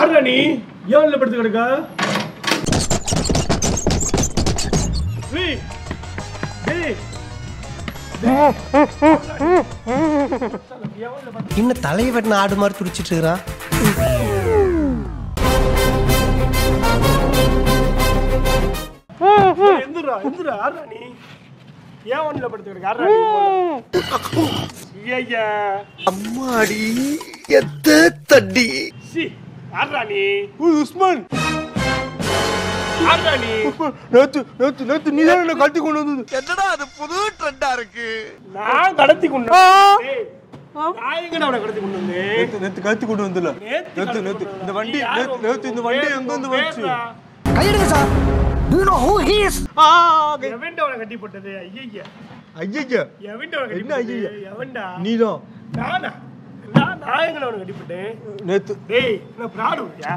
ஆறுடா நீ ஏன் படுத்து கிடக்கா? இன்னும் தலையை வெட்டின ஆடு மாதிரி துடிச்சிட்டு இருக்கிறான். நீ ஏன் ஒண்ணுல படுத்து கிடக்கா? அம்மாடி எத்த தடி நீ உஸ்மான் நேத்து நீ தான் என்ன கடத்தி கொண்டு வந்தது. என்னடா அது புது ட்ரெண்டா இருக்கு. நான் கடத்தி கொண்டு நான் எங்கடா அவனை கடத்தி கொண்டு வந்தேன்? நேத்து கடத்தி கொண்டு வந்தல. நேத்து இந்த வண்டி இந்த வண்டி எங்க வந்து வந்துச்சு? கையெடுங்க sir. Do you know who he is? எவன்டா அவனை கட்டி போட்டது? ஐயய்யா எவன்டா அவனை கட்டி போட்டது? எவன்டா? நீதான். நானா? நான் எங்கடா அவனை கட்டி போட்டேன்? நேத்து டேய் என்ன பிராடுயா?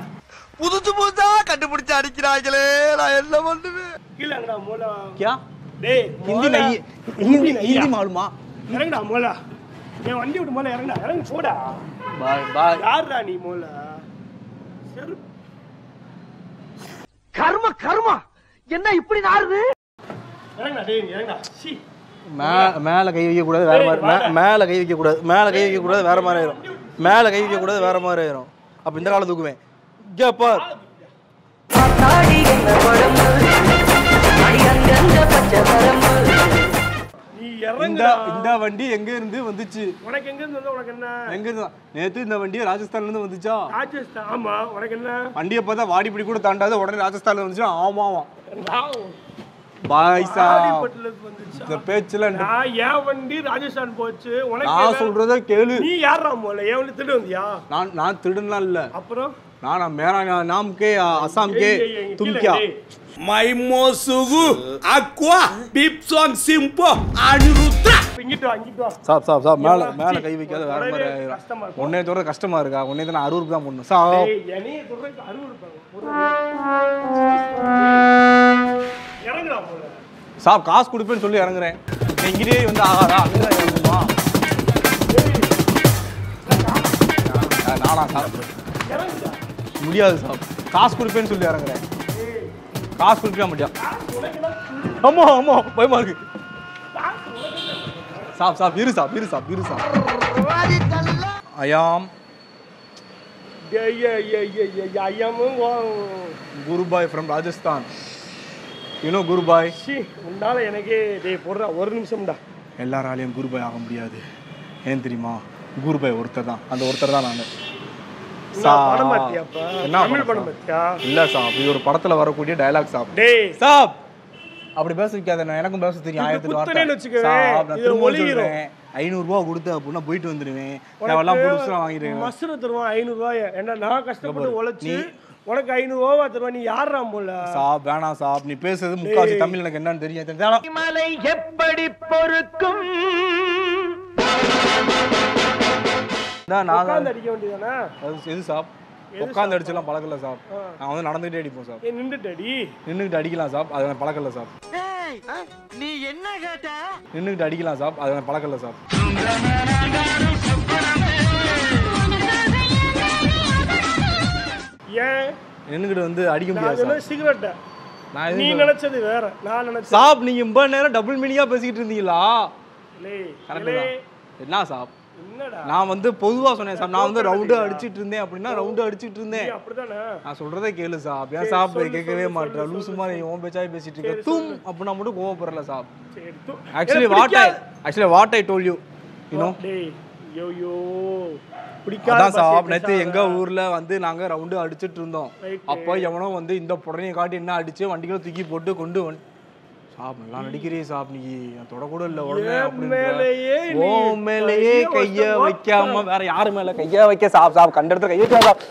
புதுசா கண்டுபிடிச்சு அடிக்கிறாங்களே, நான் என்ன பண்ணுவேன்? கீழங்கடா மோலா. क्या? டேய் हिंदी मालूमा? இறங்கடா மோலா. என் வண்டி விட்டு மோலா இறங்கடா. இறங்கி போடா. बाय யாரடா நீ மோலா? சரி கர்மா என்ன இப்படி நாறுது? இறங்கடா டேய் இறங்கடா. சி மேல கை வைக்க கூடாது, வேற மாதிரி. மேல கை வைக்க கூடாது, மேல கை வைக்க கூடாது, வேற மாதிரி ஆயிரும். மேல கை வைக்க கூடாது, வேற மாதிரி ஆயிரும். அப்ப இந்த கால தூக்குவேன். இங்க பார். நீ இறங்கடா. இந்த வண்டி எங்க இருந்து வந்துச்சு? உனக்கு எங்க இருந்து வந்தா உனக்கு என்ன? எங்க இருந்து? நேத்து இந்த வண்டி ராஜஸ்தான்ல இருந்து வந்துச்சா? ராஜஸ்தான். ஆமா உனக்கு என்ன? வண்டியை பார்த்தா வாடிப்படி கூட தாண்டாத உடனே ராஜஸ்தான்ல வந்துச்சு. ஆமாவா பாய் சாப். இந்த பேச்சுல நான் ஏன் வண்டி ராஜஸ்தான் போச்சு. உனக்கு நான் சொல்றத கேளு. நீ யாரா மோல? ஏன் வண்டி திருடு வந்தியா? நான் திருடலாம் இல்ல. அப்புறம் நான் மேரா नाम के असम के तुम क्या Maimo Sugu Aqua Bipsong Simpo Aniruddha இங்கிட்டு வா. சாப் மேல கை வைக்காத, வேற மாதிரி ஆயிரும். உன்னை தோற கஷ்டமா இருக்கா? உன்னை தான் அருவுக்கு தான் போடணும். சாப் என்னைய சொல்றதுக்கு அருவு இருப்பாங்க. இறங்குடா மோல. சாப் காசு கொடுப்பேன்னு சொல்லி இறங்குறேன். இங்கிட்டே வந்து ஆகாதா? அங்கதான் இறங்குமா? நானா சாப் முடியாது சாப். காசு கொடுப்பேன்னு சொல்லி இறங்குறேன். காசு கொடுக்க முடியாது. ஆமா பயமா இருக்கு. சாப் இரு சாப். I'm Gurubhai from Rajasthan. You know Gurubhai? உன்னால எனக்கே டேய் போடுறா ஒரு நிமிஷம்டா. எல்லாராலையும் குருபாய் ஆக முடியாது. ஏன் தெரியுமா? குருபாய் ஒருத்தர் தான். அந்த ஒருத்தர் தான் நான். இல்ல சாப், இது ஒரு படத்துல வரக்கூடிய டயலாக் சாப். சாப் அப்படி பேச வைக்காத. எனக்கும் பேச தெரியும். 1000 வார்த்தை சாப். நான் திரும்ப சொல்றேன். 500 ரூபாய் கொடுத்து அப்படின்னா போயிட்டு வந்துடுவேன். நான் புதுசா வாங்கிடுவேன். மசுர தருவான் 500 ரூபாய். என்ன நான் கஷ்டப்பட்டு உழைச்சி உனக்கு 500 ரூபா தருவா. நீ யாரா போல? சாப் வேணாம் சாப். நீ பேசுறது முக்காசி தமிழ் எனக்கு என்னன்னு தெரியும். மலை எப்படி பொறுக்கும்? உட்கார்ந்து அடிக்க வேண்டியதானே? எது சாப்? உட்கார்ந்து அடிச்சலாம் பழக்கல சாப். நான் வந்து நடந்துட்டே அடிப்போம் சாப். நின்னுட்டு அடிக்கலாம் சாப். அது எனக்கு பழக்கல சாப். நீ என்ன கேட்ட? நின்னுட்டு அடிக்கலாம் சாப். அது எனக்கு பழக்கல சாப். ஏன் நின்னுட்டு வந்து அடிக்க முடியாது சாப். சிகரெட் நீ நினைச்சது வேற, நான் நினைச்சது சாப். நீங்க ரொம்ப நேரம் டபுள் மீனிங்கா பேசிட்டு இருந்தீங்களா? என்ன சாப்? நான் வந்து பொதுவா சொன்னேன் சாப். நான் வந்து ரவுண்டு அடிச்சிட்டு இருந்தேன் அப்படின்னா ரவுண்டு அடிச்சிட்டு இருந்தேன். நான் சொல்றதே கேளு சாப். ஏன் சாப் கேட்கவே மாட்டேன்? லூசு மாதிரி ஓன் பேச்சாய் பேசிட்டு இருக்க. தூம் அப்படின்னா மட்டும் கோவப்படல சாப். Actually what I told you you know. அதான் சாப். நேத்து எங்க ஊர்ல வந்து நாங்க ரவுண்டு அடிச்சிட்டு இருந்தோம். அப்போ எவனோ வந்து இந்த புடனையை காட்டி என்ன அடிச்சு வண்டிகளை தூக்கி போட்டு கொண்டு சாப். நல்லா நடிக்கிறே சாப். நீ தொட கூட இல்ல உடனே மேலேயே கைய வைக்காம வேற யாரு மேல கைய வைக்க சாப். கண்ட இடத்துல கைய வைக்க சாப்.